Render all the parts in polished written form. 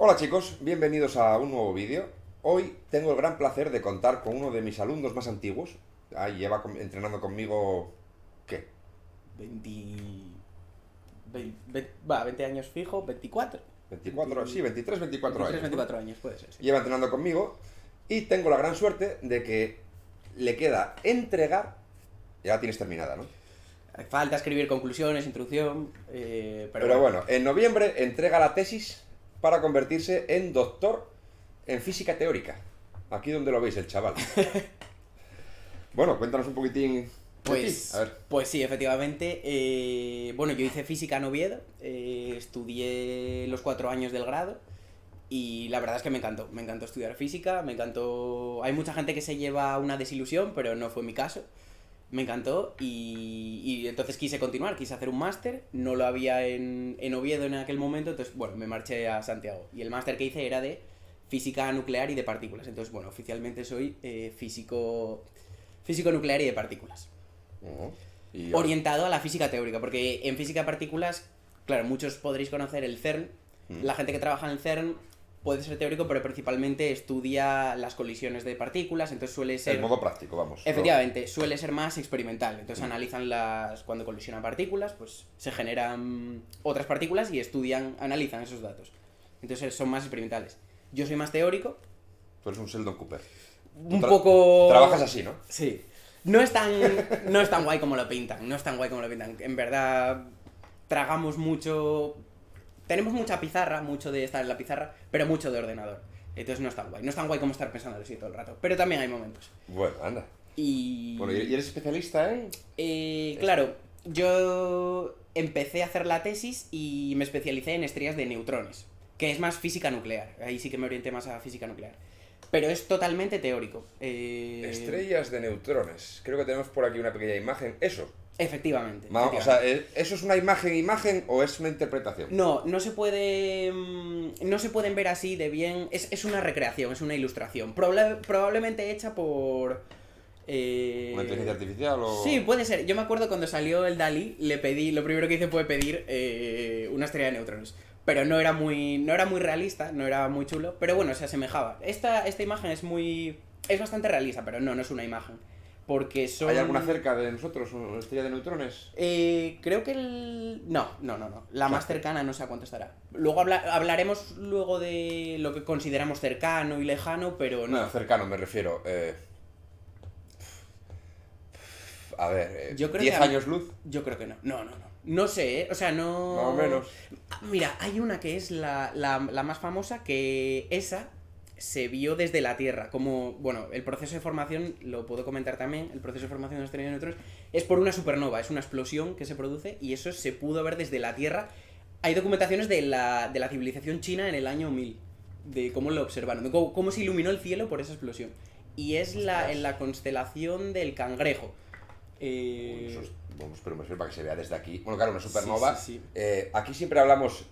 Hola chicos, bienvenidos a un nuevo vídeo. Hoy tengo el gran placer de contar con uno de mis alumnos más antiguos. Lleva entrenando conmigo... ¿qué? 20... 20 años fijo, 24. 24, sí, 23, 24 años. 24 años, puede ser, sí. Lleva entrenando conmigo y tengo la gran suerte de que le queda entregar... Ya la tienes terminada, ¿no? Falta escribir conclusiones, introducción, Pero bueno, en noviembre entrega la tesis para convertirse en doctor en física teórica. Aquí donde lo veis, el chaval. Bueno, cuéntanos un poquitín de Pues, ti. A ver. pues sí, efectivamente. Bueno, yo hice física en Oviedo, estudié los 4 años del grado y la verdad es que me encantó estudiar física, me encantó... Hay mucha gente que se lleva una desilusión, pero no fue mi caso. Me encantó y entonces quise continuar, quise hacer un máster, no lo había en Oviedo en aquel momento, entonces bueno, me marché a Santiago. Y el máster que hice era de física nuclear y de partículas, entonces bueno, oficialmente soy físico nuclear y de partículas. Y Orientado a la física teórica, porque en física de partículas, claro, muchos podréis conocer el CERN, la gente que trabaja en el CERN puede ser teórico, pero principalmente estudia las colisiones de partículas, entonces suele ser... el modo práctico, vamos. Efectivamente, suele ser más experimental. Entonces analizan cuando colisionan partículas, pues se generan otras partículas y analizan esos datos. Entonces son más experimentales. Yo soy más teórico. Tú eres un Sheldon Cooper. Un poco... Trabajas así, ¿no? Sí. No es tan guay como lo pintan. No es tan guay como lo pintan. En verdad, tragamos mucho... Tenemos mucha pizarra, mucho de estar en la pizarra, pero mucho de ordenador. Entonces no es tan guay. No es tan guay como estar pensando así todo el rato. Pero también hay momentos. Bueno, anda. Y... Bueno, ¿y eres especialista en...? Claro, yo empecé a hacer la tesis y me especialicé en estrellas de neutrones, que es más física nuclear. Ahí sí que me orienté más a física nuclear. Pero es totalmente teórico. Estrellas de neutrones. Creo que tenemos por aquí una pequeña imagen. Eso. Efectivamente. O sea, ¿eso es una imagen o es una interpretación? No se puede. No se pueden ver así de bien. Es una recreación, es una ilustración. Probablemente hecha por. ¿Una inteligencia artificial o...? Sí, puede ser. Yo me acuerdo cuando salió el Dalí, lo primero que hice fue pedir una estrella de neutrones. Pero no era muy realista, no era muy chulo. Pero bueno, se asemejaba. Esta imagen es bastante realista, pero no es una imagen. Porque son... ¿Hay alguna cerca de nosotros, una estrella de neutrones? Creo que No. La más cercana no sé a cuánto estará. Luego hablaremos luego de lo que consideramos cercano y lejano, pero no. No, cercano me refiero. A ver, Yo creo 10 que años luz. Yo creo que no. No. No sé, o sea, no... Más o menos. Mira, hay una que es la más famosa, que esa se vio desde la Tierra. Como, bueno, el proceso de formación, lo puedo comentar también, el proceso de formación de una estrella de neutrones es por una supernova, es una explosión que se produce y eso se pudo ver desde la Tierra. Hay documentaciones de la civilización china en el año 1000, de cómo lo observaron, de cómo se iluminó el cielo por esa explosión. Y es en la constelación del Cangrejo. Vamos, pero me refiero para que se vea desde aquí. Bueno, claro, una supernova. Sí. Aquí siempre hablamos.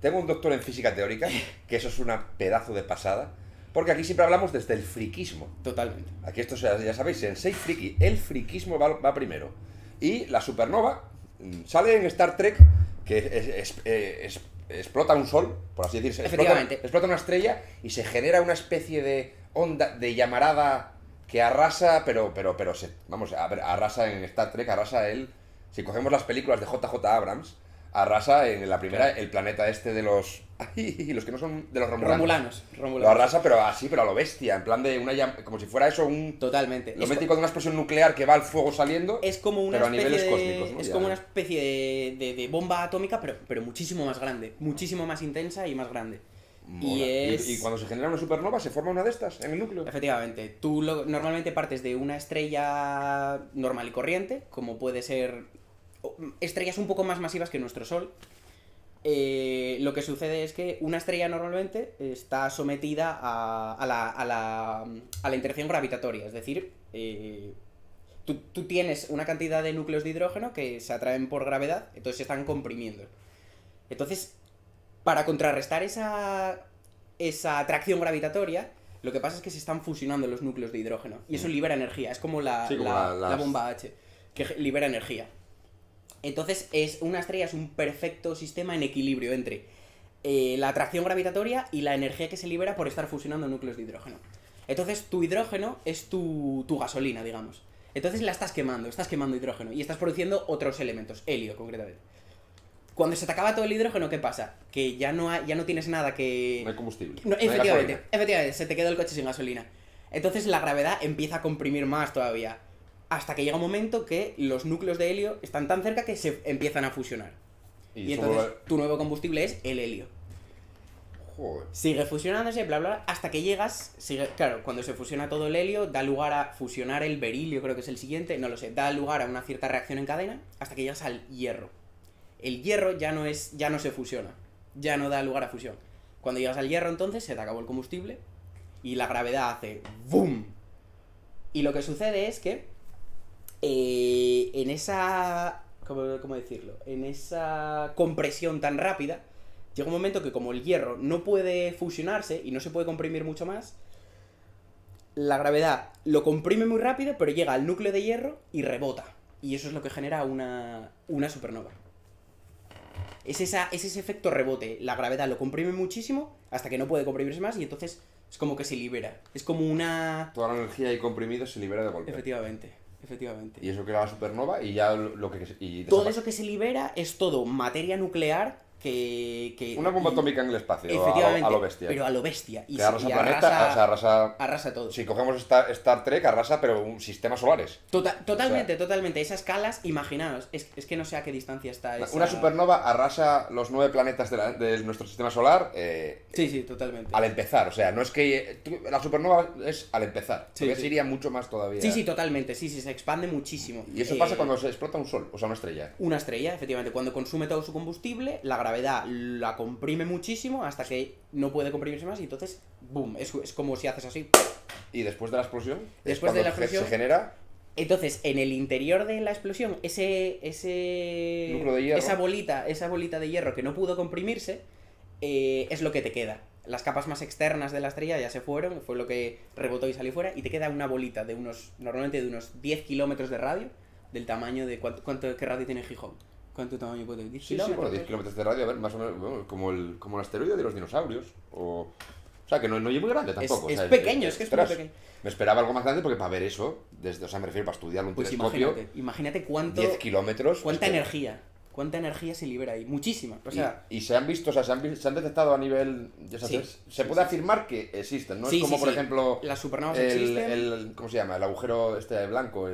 Tengo un doctor en física teórica, que eso es una pedazo de pasada. Porque aquí siempre hablamos desde el friquismo. Totalmente. Aquí esto ya sabéis, en 6 friki, el friquismo va primero. Y la supernova sale en Star Trek, que explota un sol, por así decirse. Explota una estrella y se genera una especie de onda, de llamarada que arrasa, pero arrasa en Star Trek, arrasa si cogemos las películas de JJ Abrams, arrasa en la primera, claro, el planeta este de los... los que no son de los romulanos. Lo arrasa, pero así, pero a lo bestia, en plan de como si fuera eso un... Totalmente. Lo mítico de una explosión nuclear que va el fuego saliendo, es como una pero a especie niveles cósmicos, ¿no? Es como una especie de bomba atómica, pero muchísimo más grande, muchísimo más intensa y más grande. Y cuando se genera una supernova, ¿se forma una de estas en el núcleo? Efectivamente. Tú normalmente partes de una estrella normal y corriente, como puede ser estrellas un poco más masivas que nuestro Sol. Lo que sucede es que una estrella normalmente está sometida a la interacción gravitatoria, es decir, tú tienes una cantidad de núcleos de hidrógeno que se atraen por gravedad, entonces se están comprimiendo. Entonces, para contrarrestar esa atracción gravitatoria, lo que pasa es que se están fusionando los núcleos de hidrógeno y eso libera energía, es como la bomba H, que libera energía. Entonces una estrella es un perfecto sistema en equilibrio entre la atracción gravitatoria y la energía que se libera por estar fusionando núcleos de hidrógeno. Entonces tu hidrógeno es tu gasolina, digamos. Entonces la estás quemando hidrógeno y estás produciendo otros elementos, helio concretamente. Cuando se te acaba todo el hidrógeno, ¿qué pasa? Que ya no tienes nada que... No hay combustible. No, efectivamente, se te queda el coche sin gasolina. Entonces la gravedad empieza a comprimir más todavía. Hasta que llega un momento que los núcleos de helio están tan cerca que se empiezan a fusionar. Y entonces tu nuevo combustible es el helio. Joder. Sigue fusionándose, bla, bla, hasta que llegas... Claro, cuando se fusiona todo el helio, da lugar a fusionar el berilio, creo que es el siguiente, no lo sé. Da lugar a una cierta reacción en cadena hasta que llegas al hierro. El hierro ya no se fusiona. Ya no da lugar a fusión. Cuando llegas al hierro, entonces, se te acabó el combustible y la gravedad hace ¡boom! Y lo que sucede es que en esa... ¿Cómo decirlo? En esa compresión tan rápida, llega un momento que como el hierro no puede fusionarse y no se puede comprimir mucho más, la gravedad lo comprime muy rápido, pero llega al núcleo de hierro y rebota. Y eso es lo que genera una supernova. Es ese efecto rebote. La gravedad lo comprime muchísimo hasta que no puede comprimirse más y entonces es como que se libera. Es como una... Toda la energía ahí comprimida se libera de golpe. Efectivamente. Y eso crea la supernova y ya lo que... Todo eso que se libera es todo materia nuclear que una bomba atómica en el espacio, efectivamente, a lo bestia. Pero a lo bestia. Que arrasa planeta, arrasa todo. Si cogemos Star Trek, arrasa, pero sistemas solares. Totalmente. Esas escalas, imaginaos, es que no sé a qué distancia está esa... Una supernova arrasa los 9 planetas de nuestro sistema solar. Sí, totalmente. Al empezar, o sea, no es que... La supernova es al empezar. Sí, porque iría mucho más todavía. Sí, totalmente. Sí, se expande muchísimo. Y eso pasa cuando se explota un sol, o sea, una estrella. Una estrella, efectivamente. Cuando consume todo su combustible, la gravedad la comprime muchísimo hasta que no puede comprimirse más y entonces, boom, es como si haces así. Y después de la explosión, se genera... Entonces, en el interior de la explosión, ese núcleo de hierro, esa bolita de hierro que no pudo comprimirse, es lo que te queda. Las capas más externas de la estrella ya se fueron, fue lo que rebotó y salió fuera, y te queda una bolita normalmente de unos 10 kilómetros de radio, del tamaño de... ¿Qué radio tiene Gijón? ¿Cuánto tamaño puede tener? Sí, bueno, 10 kilómetros de radio, a ver, más o menos, bueno, como el asteroide de los dinosaurios. O sea, que no es muy grande tampoco. Es pequeño, es que es muy pequeño. Me esperaba algo más grande porque para ver eso, o sea, me refiero para estudiar un telescopio. Imagínate cuánto... 10 kilómetros. ¿Cuánta energía? ¿Cuánta energía se libera ahí? Muchísima. O sea... Y se han visto, o sea, se han detectado a nivel... Se puede afirmar que existen, ¿no? Es como, por ejemplo... Las supernovas existen. ¿Cómo se llama? El agujero blanco,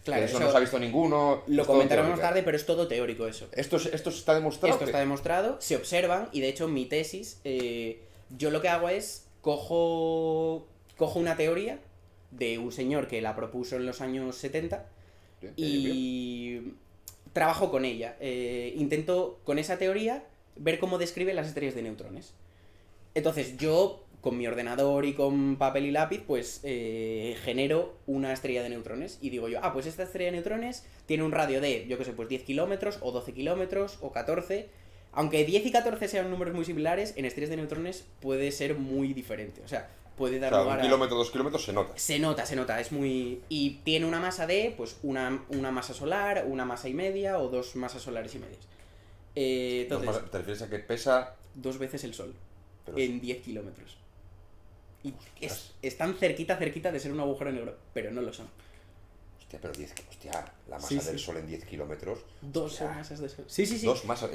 Claro, eso no se ha visto ninguno. Lo comentaremos más tarde, pero es todo teórico eso. ¿Esto está demostrado? Esto está demostrado, se observan, y de hecho mi tesis, yo lo que hago es, cojo una teoría de un señor que la propuso en los años 70 y trabajo con ella. Intento, con esa teoría, ver cómo describe las estrellas de neutrones. Entonces yo, con mi ordenador y con papel y lápiz, pues genero una estrella de neutrones y digo yo, pues esta estrella de neutrones tiene un radio de, yo qué sé, pues 10 kilómetros o 12 kilómetros o 14. Aunque 10 y 14 sean números muy similares, en estrellas de neutrones puede ser muy diferente. O sea, puede dar lugar a... 1 kilómetro, 2 kilómetros se nota. Se nota, es muy... Y tiene una masa de, pues, una masa solar, una masa y media o 2 masas solares y medias. Entonces... ¿Te refieres a que pesa...? 2 veces el Sol, pero en 10 kilómetros. Y están cerquita de ser un agujero negro, pero no lo son. Hostia, pero la masa del Sol en 10 kilómetros... 2 masas de Sol. Sí. 2 masas,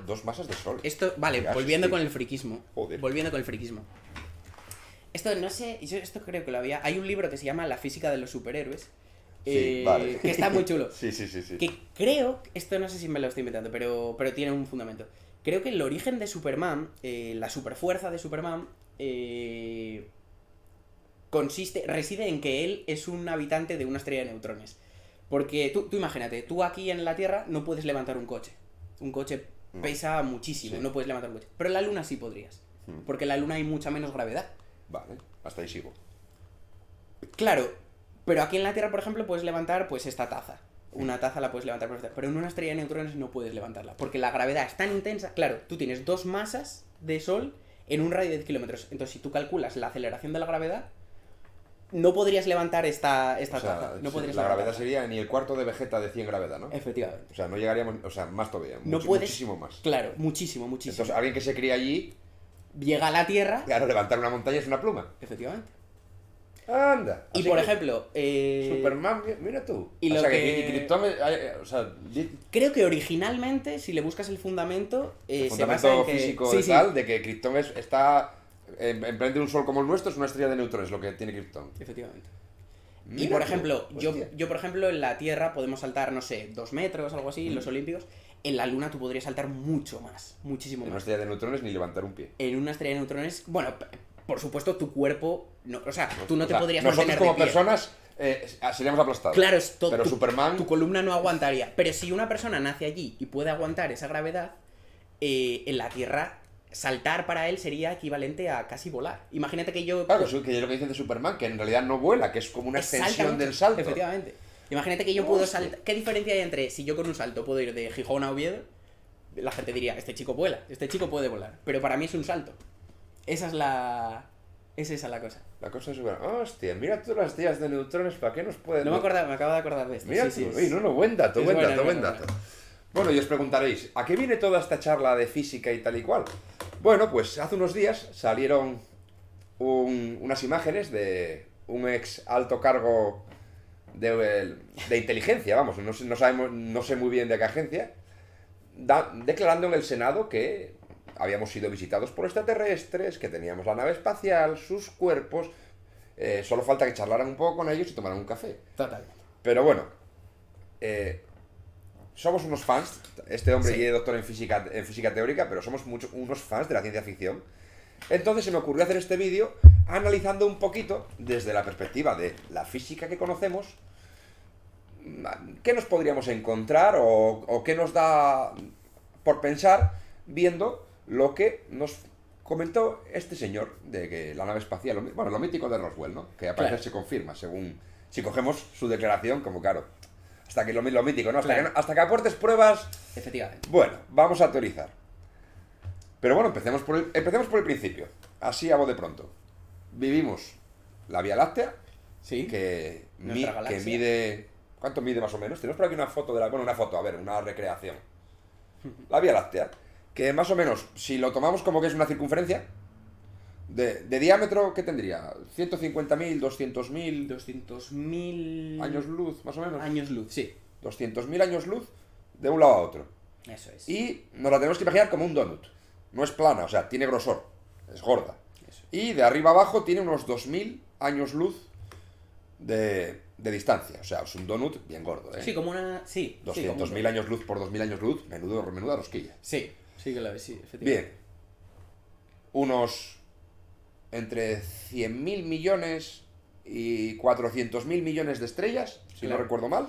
dos masas de Sol. Esto, vale, volviendo con el friquismo. Joder. Volviendo con el friquismo. Esto no sé, yo esto creo que lo había... Hay un libro que se llama La física de los superhéroes. Vale. Que está muy chulo. Sí. Que creo, esto no sé si me lo estoy inventando, pero tiene un fundamento. Creo que el origen de Superman, la superfuerza de Superman, reside en que él es un habitante de una estrella de neutrones. Porque tú imagínate, tú aquí en la Tierra no puedes levantar un coche. Un coche pesa muchísimo, no puedes levantar un coche. Pero en la Luna sí podrías. Porque en la Luna hay mucha menos gravedad. Vale, hasta ahí sigo. Claro, pero aquí en la Tierra, por ejemplo, puedes levantar pues esta taza. Una taza la puedes levantar perfectamente, pero en una estrella de neutrones no puedes levantarla. Porque la gravedad es tan intensa. Claro, tú tienes 2 masas de Sol en un radio de 10 kilómetros. Entonces, si tú calculas la aceleración de la gravedad, no podrías levantar esta O sea, taza. No podrías la gravedad levantarla. sería ni el cuarto de Vegeta de 100 gravedad, ¿no? Efectivamente. O sea, no llegaríamos, o sea, más todavía, No puedes... muchísimo más. Claro, muchísimo, muchísimo. Entonces, alguien que se cría allí, Llega a la Tierra... claro, levantar una montaña es una pluma. Efectivamente. Anda. Y Así por que ejemplo... Superman, mira tú. y o lo sea, que- y Krypton, o sea, Creo que originalmente, si le buscas el fundamento, el se basa en fundamento que... físico Sí, de sí. tal, de que Krypton está en pleno de un sol como el nuestro, es una estrella de neutrones lo que tiene Krypton. Efectivamente. Y Mira por tú, ejemplo, hostia. yo por ejemplo en la Tierra podemos saltar, no sé, 2 metros, algo así, en los Olímpicos. En la Luna tú podrías saltar mucho más, muchísimo En una más. estrella de neutrones ni levantar un pie. En una estrella de neutrones, bueno, por supuesto tu cuerpo, no, o sea, tú no te O sea, podrías nosotros mantener como de pie. personas seríamos aplastados. Claro, es todo. Pero Superman... Tu columna no aguantaría. Pero si una persona nace allí y puede aguantar esa gravedad, en la Tierra saltar para él sería equivalente a casi volar. Imagínate que yo... Claro, que es lo que dicen de Superman, que en realidad no vuela, que es como una salta extensión mucho, del salto. Efectivamente. Imagínate que yo puedo Hostia. saltar... ¿Qué diferencia hay entre si yo con un salto puedo ir de Gijón a Oviedo? La gente diría, este chico vuela, este chico puede volar. Pero para mí es un salto. Esa es la... Es esa la cosa. La cosa es Superman. Hostia, mira tú las estrellas de neutrones, ¿para qué nos pueden...? No me acordaba, me acabo de acordar de esto. Mira Sí, tú, sí, uy, no, buen dato, es buen buena, dato, es buen buena, dato. Bueno, y os preguntaréis, ¿a qué viene toda esta charla de física y tal y cual? Bueno, pues hace unos días salieron unas imágenes de un ex alto cargo de inteligencia, vamos, no sabemos, no sé muy bien de qué agencia, declarando en el Senado que habíamos sido visitados por extraterrestres, que teníamos la nave espacial, sus cuerpos, solo falta que charlaran un poco con ellos y tomaran un café. Totalmente. Pero bueno, somos unos fans, este hombre Sí. y es doctor en física teórica, pero somos unos fans de la ciencia ficción. Entonces se me ocurrió hacer este vídeo analizando un poquito, desde la perspectiva de la física que conocemos, qué nos podríamos encontrar o qué nos da por pensar viendo lo que nos comentó este señor de que la nave espacial, bueno, lo mítico de Roswell, ¿no? Que a parecer Claro. se confirma, según si cogemos su declaración, como claro, hasta que lo mítico, ¿no? Claro. Hasta que aportes pruebas, Efectivamente. bueno, vamos a teorizar. Pero bueno, empecemos por el principio, así a voz de pronto. Vivimos la Vía Láctea, Sí. que Nuestra galaxia. mide... ¿Cuánto mide más o menos? Tenemos por aquí una foto de la... Bueno, una foto, a ver, una recreación. La Vía Láctea, que más o menos, si lo tomamos como que es una circunferencia, de diámetro, ¿qué tendría? 150.000, 200.000 200.000 años luz, más o menos. años luz, sí. 200.000 años luz de un lado a otro. Eso es. Y nos la tenemos que imaginar como un donut. No es plana, o sea, tiene grosor, es gorda. Eso. Y de arriba abajo tiene unos 2.000 años luz de distancia. O sea, es un donut bien gordo, ¿eh? Sí, como una... Sí. 200.000 años luz por 2.000 años luz, menuda rosquilla. Sí, sí que la ves, sí, efectivamente. Bien. Unos entre 100.000 millones y 400.000 millones de estrellas, si no Claro. recuerdo mal.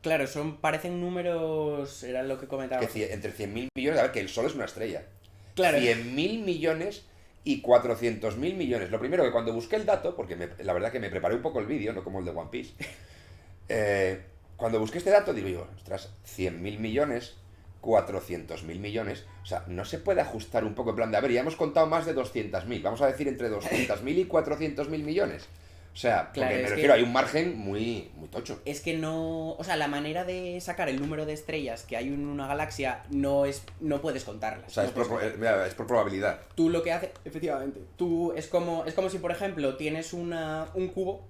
Claro, parecen números... Era lo que comentaba. Entre 100.000 millones, a ver, que el Sol es una estrella. Claro. 100.000 millones y 400.000 millones. Lo primero que cuando busqué el dato, porque la verdad que me preparé un poco el vídeo, no como el de One Piece, cuando busqué este dato digo yo, ostras, 100.000 millones, 400.000 millones, o sea, no se puede ajustar un poco en plan de, a ver, ya hemos contado más de 200.000, vamos a decir entre 200.000 y 400.000 millones. O sea, Claro, porque me es refiero, que- hay un margen muy tocho. Es que no... O sea, la manera de sacar el número de estrellas que hay en una galaxia no puedes contarlas. O sea, no es puedes por, contarlas. mira, es por probabilidad. Tú lo que haces... Efectivamente. Tú es como si, por ejemplo, tienes un cubo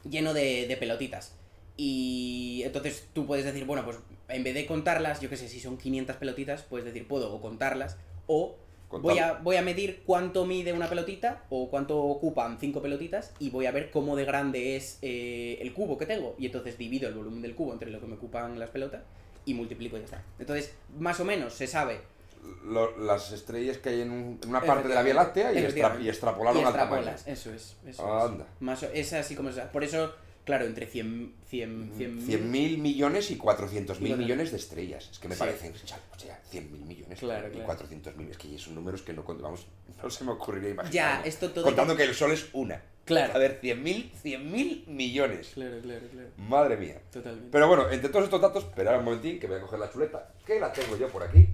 lleno de pelotitas. Y entonces tú puedes decir, bueno, pues en vez de contarlas, yo qué sé, si son 500 pelotitas, puedes decir, puedo o contarlas o... Voy a medir cuánto mide una pelotita o cuánto ocupan 5 pelotitas y voy a ver cómo de grande es el cubo que tengo. Y entonces divido el volumen del cubo entre lo que me ocupan las pelotas y multiplico y ya está. Entonces, más o menos se sabe. Las estrellas que hay en una parte de la Vía Láctea y extrapolaron al tamaño. extrapolas, eso es. Anda. Es así como se... Por eso, claro, entre 100.000 millones y 400.000 millones de estrellas. Es que me Sí. parecen, o sea, 100.000 millones Claro, y claro. 400.000. Es que son números que no, vamos, no se me ocurriría imaginar. Ya, esto todo... Contando que el Sol es una. Claro. A ver, 100.000 millones. Claro. Madre mía. Totalmente. Pero bueno, entre todos estos datos, esperad un momentín que voy a coger la chuleta, que la tengo yo por aquí.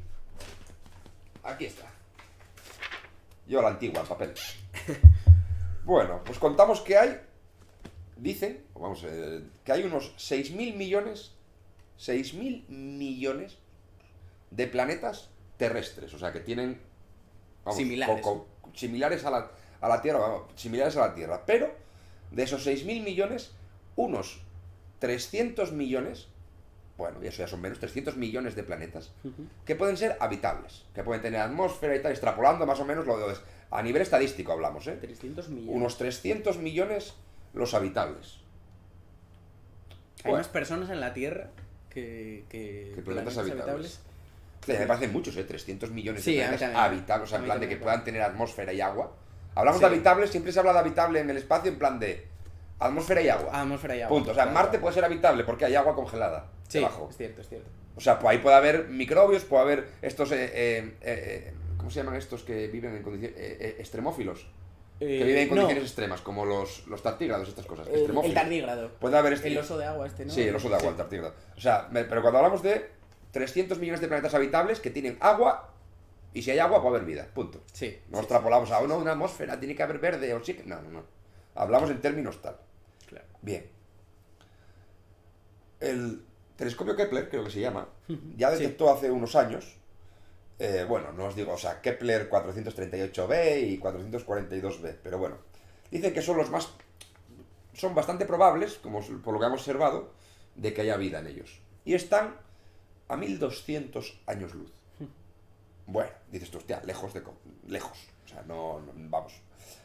Aquí está. Yo a la antigua, en papel. Bueno, pues contamos que hay dicen, vamos, que hay unos 6.000 millones de planetas terrestres, o sea, que tienen, vamos, similares a la Tierra, vamos, similares a la Tierra, pero de esos 6.000 millones, unos 300 millones, bueno, y eso ya son menos, 300 millones de planetas, que pueden ser habitables, que pueden tener atmósfera y tal, extrapolando más o menos a nivel estadístico hablamos, 300 millones. Unos 300 millones los habitables. Hay más personas en la Tierra que planetas habitables. Me parecen muchos, 300 millones de planetas habitables, o sea, en plan de que puedan tener atmósfera y agua. Hablamos de habitables, siempre se habla de habitable en el espacio en plan de atmósfera y agua. Atmósfera y agua. Punto. O sea, en Marte puede ser habitable porque hay agua congelada debajo. Es cierto, es cierto. O sea, pues ahí puede haber microbios, puede haber estos, ¿cómo se llaman estos que viven en condiciones extremófilos? Que viven en condiciones extremas, como los tardígrados, estas cosas. El tardígrado. Puede haber el oso de agua ¿no? Sí, el oso de agua, el tardígrado. O sea, pero cuando hablamos de 300 millones de planetas habitables que tienen agua, y si hay agua puede haber vida, punto. Sí. No extrapolamos a una atmósfera, tiene que haber verde o sí. No. Hablamos en términos tal. Claro. Bien. El telescopio Kepler, creo que se llama, ya detectó hace unos años, bueno, no os digo, o sea, Kepler 438b y 442b, pero bueno, dicen que son son bastante probables, como por lo que hemos observado, de que haya vida en ellos. Y están a 1200 años luz. Bueno, dices tú, hostia, lejos, o sea, no vamos.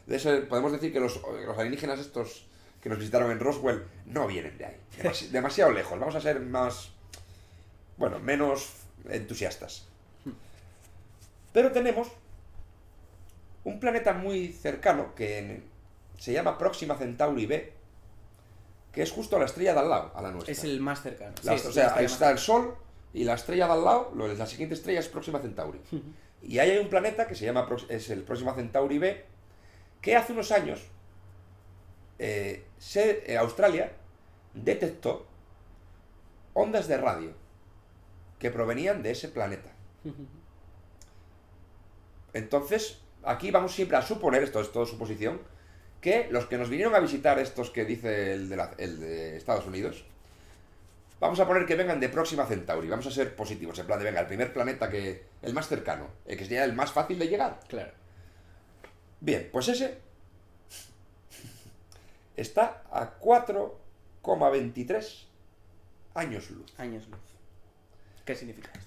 De eso podemos decir que los alienígenas estos que nos visitaron en Roswell no vienen de ahí, demasiado lejos. Vamos a ser menos entusiastas. Pero tenemos un planeta muy cercano que se llama Próxima Centauri B, que es justo a la estrella de al lado, a la nuestra. Es el más cercano. O sea, ahí está el Sol y la estrella de al lado, la siguiente estrella es Próxima Centauri. Y ahí hay un planeta que se llama el Próxima Centauri B, que hace unos años Australia detectó ondas de radio que provenían de ese planeta. Entonces, aquí vamos siempre a suponer, esto es todo suposición, que los que nos vinieron a visitar, estos que dice el de Estados Unidos, vamos a poner que vengan de Próxima Centauri, vamos a ser positivos, en plan de venga, el primer planeta el más cercano, el que sería el más fácil de llegar. Claro. Bien, pues ese está a 4,23 años luz. Años luz. ¿Qué significa eso?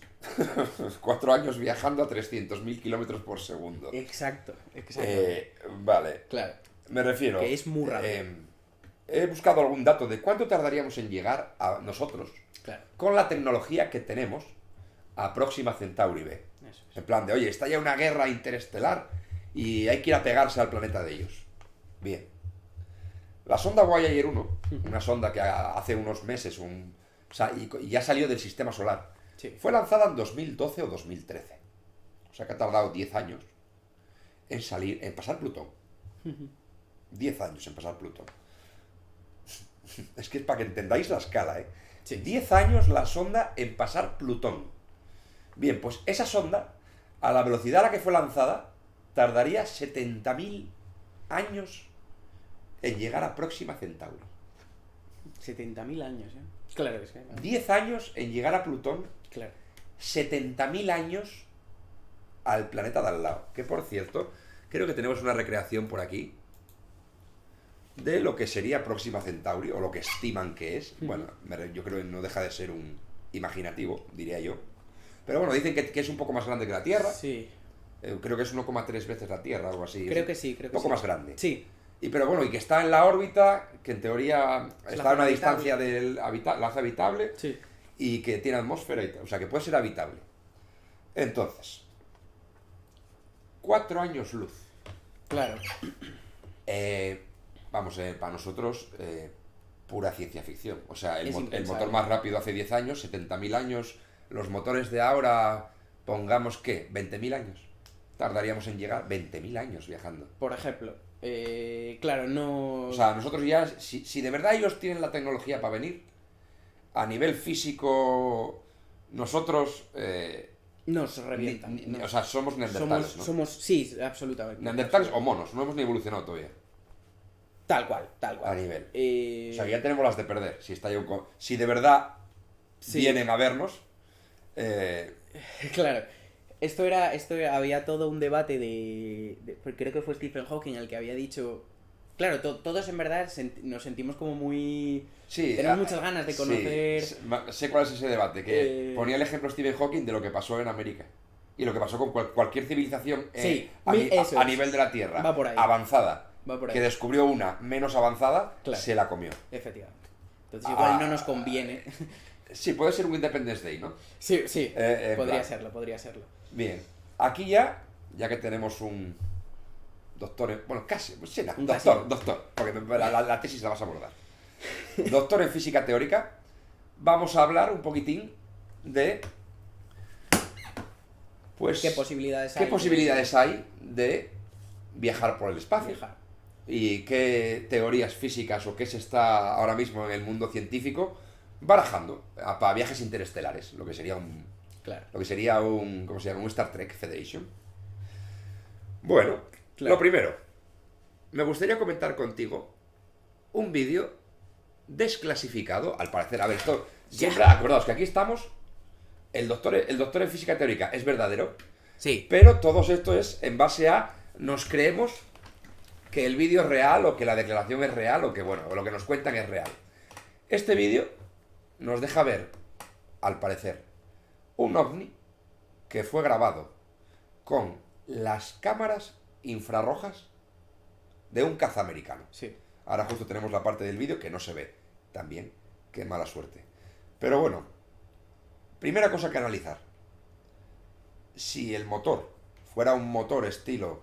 4 años viajando a 300.000 kilómetros por segundo. Exacto. Vale. Claro. Me refiero... Que es muy rápido. He buscado algún dato de cuánto tardaríamos en llegar a nosotros, claro, con la tecnología que tenemos, a Próxima Centauri B. Eso es. En plan de, oye, está ya una guerra interestelar y hay que ir a pegarse al planeta de ellos. Bien. La sonda Voyager 1, una sonda que hace unos meses y ya salió del sistema solar, sí, fue lanzada en 2012 o 2013. O sea que ha tardado 10 años en pasar Plutón. 10 años en pasar Plutón. Es que es para que entendáis la escala, ¿eh? Sí. 10 años la sonda en pasar Plutón. Bien, pues esa sonda, a la velocidad a la que fue lanzada, tardaría 70.000 años en llegar a Próxima Centauri. 70.000 años, ¿eh? Claro, es que... 10 años en llegar a Plutón, claro, 70.000 años al planeta de al lado. Que por cierto, creo que tenemos una recreación por aquí de lo que sería Próxima Centauri, o lo que estiman que es. Bueno, yo creo que no deja de ser un imaginativo, diría yo. Pero bueno, dicen que es un poco más grande que la Tierra. Sí. Creo que es 1,3 veces la Tierra, algo así. Creo que sí, Un poco más grande. Sí. Pero bueno, y que está en la órbita, que en teoría está a una distancia del enlace habitable, sí, y que tiene atmósfera y tal. O sea, que puede ser habitable. Entonces, 4 años luz. Claro. Vamos, para nosotros, pura ciencia ficción. O sea, el motor impensable. más rápido hace 10 años, 70.000 años. Los motores de ahora, pongamos que 20.000 años. Tardaríamos en llegar 20.000 años viajando. Por ejemplo, claro, no... O sea, nosotros ya, si de verdad ellos tienen la tecnología para venir, a nivel físico, nosotros... nos revientan. O sea, somos neandertales, ¿no? Sí, absolutamente. Neandertales o monos, no hemos ni evolucionado todavía. Tal cual. A nivel. O sea, que ya tenemos las de perder. Si de verdad vienen a vernos... Claro. Había todo un debate creo que fue Stephen Hawking el que había dicho... Claro, todos en verdad nos sentimos como muy... Sí, tenemos muchas ganas de conocer... Sí, sé cuál es ese debate, que ponía el ejemplo Stephen Hawking de lo que pasó en América. Y lo que pasó con cualquier civilización a nivel de la Tierra, va por ahí. avanzada, Va por ahí. que descubrió una menos avanzada, claro. Se la comió. Efectivamente. Entonces igual no nos conviene. Sí, puede ser un Independence Day, ¿no? Sí, podría serlo. Bien, aquí ya que tenemos un doctor, bueno, casi, sí, no, doctor, porque la tesis la vas a abordar. Doctor en física teórica, vamos a hablar un poquitín de... Pues, ¿Qué posibilidades hay de viajar por el espacio? Y qué teorías físicas o qué se está ahora mismo en el mundo científico barajando para viajes interestelares, lo que sería un ¿cómo se llama? Un Star Trek Federation. Bueno, lo primero, me gustaría comentar contigo un vídeo desclasificado, al parecer. A ver, esto siempre acordaos que aquí estamos. El doctor en física teórica es verdadero. Sí. Pero todo esto es en base a nos creemos que el vídeo es real o que la declaración es real o que, bueno, lo que nos cuentan es real. Este vídeo nos deja ver, al parecer, un ovni que fue grabado con las cámaras infrarrojas de un caza americano. Sí. Ahora justo tenemos la parte del vídeo que no se ve. También, qué mala suerte. Pero bueno, primera cosa que analizar. Si el motor fuera un motor estilo...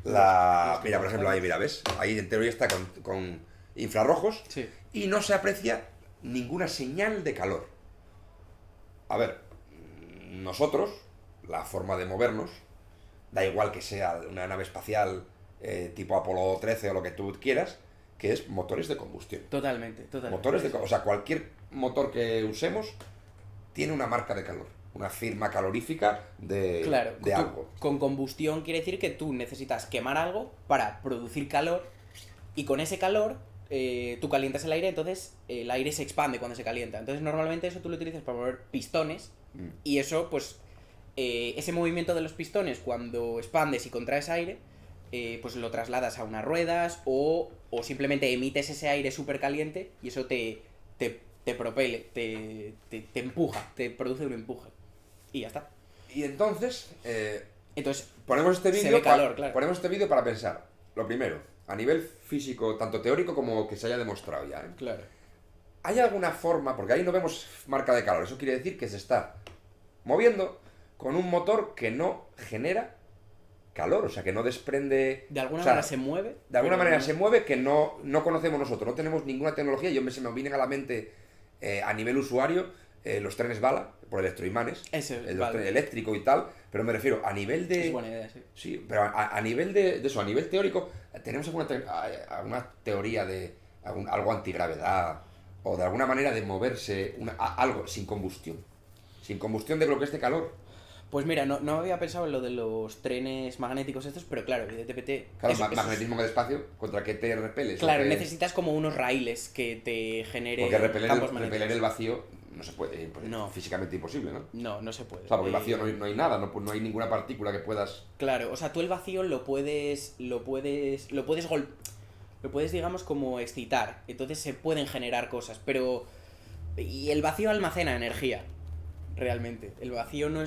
Mira, por ejemplo, ahí, mira, ¿ves? Ahí en teoría está con infrarrojos. Sí. Y no se aprecia ninguna señal de calor. A ver, nosotros, la forma de movernos, da igual que sea una nave espacial tipo Apolo 13 o lo que tú quieras, que es motores de combustión. Totalmente. O sea, cualquier motor que usemos tiene una marca de calor, una firma calorífica de algo. Con combustión quiere decir que tú necesitas quemar algo para producir calor, y con ese calor tú calientas el aire, entonces el aire se expande cuando se calienta. Entonces normalmente eso tú lo utilizas para mover pistones, y eso pues ese movimiento de los pistones cuando expandes y contraes aire, pues lo trasladas a unas ruedas o simplemente emites ese aire súper caliente y eso te propele, te empuja, te produce un empuje. Y ya está. Y entonces entonces ponemos este vídeo claro. Ponemos este vídeo para pensar. Lo primero, a nivel físico, tanto teórico como que se haya demostrado ya. Claro. ¿Hay alguna forma? Porque ahí no vemos marca de calor. Eso quiere decir que se está moviendo con un motor que no genera calor, o sea, que no desprende... De alguna manera se mueve. De alguna manera se mueve que no conocemos nosotros. No tenemos ninguna tecnología. Se me vienen a la mente a nivel usuario los trenes bala, por electroimanes, eléctrico y tal, pero me refiero a nivel de... Es buena idea, sí. Sí, pero a nivel de eso, a nivel teórico, ¿tenemos alguna teoría de algo antigravedad o de alguna manera de moverse, algo sin combustión? Sin combustión de bloques de calor. Pues mira, no había pensado en lo de los trenes magnéticos estos, pero claro, evidentemente... Claro, magnetismo en el espacio, ¿contra qué te repeles? Claro, necesitas como unos raíles que te generen porque repeler el vacío no se puede, pues no. Físicamente imposible, ¿no? No se puede. O sea, porque el vacío no hay nada, no hay ninguna partícula que puedas... Claro, o sea, tú el vacío lo puedes digamos como excitar, entonces se pueden generar cosas, pero... Y el vacío almacena energía. Realmente, el vacío no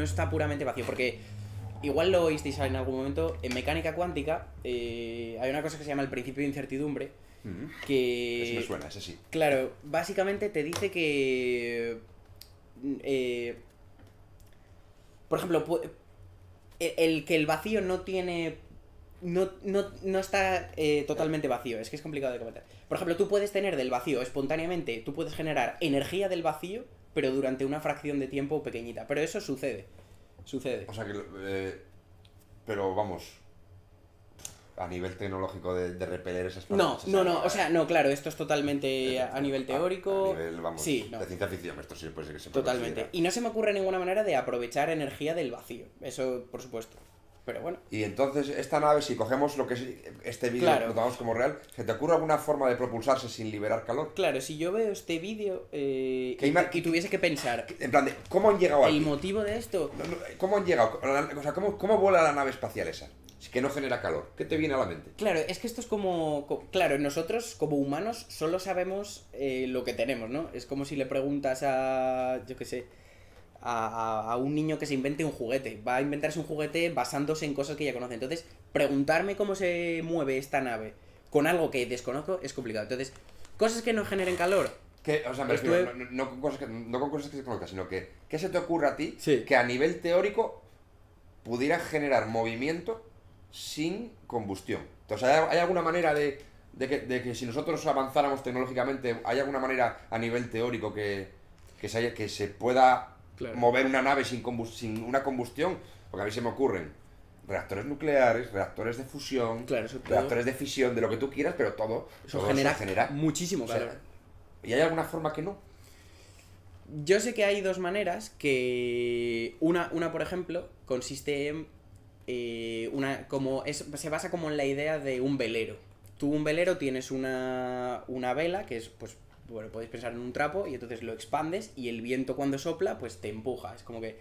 está puramente vacío, porque igual lo oísteis en algún momento, en mecánica cuántica hay una cosa que se llama el principio de incertidumbre, que... Eso me suena, ese sí. Claro, básicamente te dice que... por ejemplo, el vacío no tiene... No está totalmente vacío, es que es complicado de comentar. Por ejemplo, tú puedes tener del vacío espontáneamente, tú puedes generar energía del vacío, pero durante una fracción de tiempo pequeñita. Pero eso sucede. O sea que... pero vamos... A nivel tecnológico de repeler esas partículas. No, o sea, no, claro, esto es totalmente a nivel teórico. A nivel, vamos, sí, de ciencia ficción, esto sí puede ser que se pueda Totalmente. Y no se me ocurre ninguna manera de aprovechar energía del vacío. Eso, por supuesto. Pero bueno. Y entonces esta nave, si cogemos lo que es este vídeo, Claro. lo tomamos como real, ¿se te ocurre alguna forma de propulsarse sin liberar calor? Claro, si yo veo este vídeo y tuviese que pensar En plan de, ¿cómo han llegado el aquí? motivo de esto, ¿Cómo han llegado? O sea, ¿cómo vuela la nave espacial esa? Si que no genera calor. ¿Qué te viene a la mente? claro, es que esto es como... Claro, nosotros como humanos solo sabemos lo que tenemos, ¿no? Es como si le preguntas a, yo qué sé, a un niño que se invente un juguete. Va a inventarse un juguete basándose en cosas que ya conoce. Entonces, preguntarme cómo se mueve esta nave con algo que desconozco es complicado. Entonces, cosas que no generen calor. O sea, me refiero, no con cosas que se conozcan, sino que ¿qué se te ocurre a ti Sí. que a nivel teórico pudiera generar movimiento sin combustión? Entonces, ¿hay alguna manera de que si nosotros avanzáramos tecnológicamente, hay alguna manera a nivel teórico que se pueda Claro. mover una nave sin una combustión? Porque a mí se me ocurren reactores nucleares, reactores de fusión, Claro, eso todo- reactores de fisión, de lo que tú quieras, pero todo Eso todo genera muchísimo o sea, calor. ¿y hay alguna forma que no? Yo sé que hay dos maneras, que una por ejemplo, consiste en se basa como en la idea de un velero. Tú un velero tienes una vela, que es, pues, bueno, podéis pensar en un trapo, y entonces lo expandes y el viento cuando sopla, pues te empuja. Es como que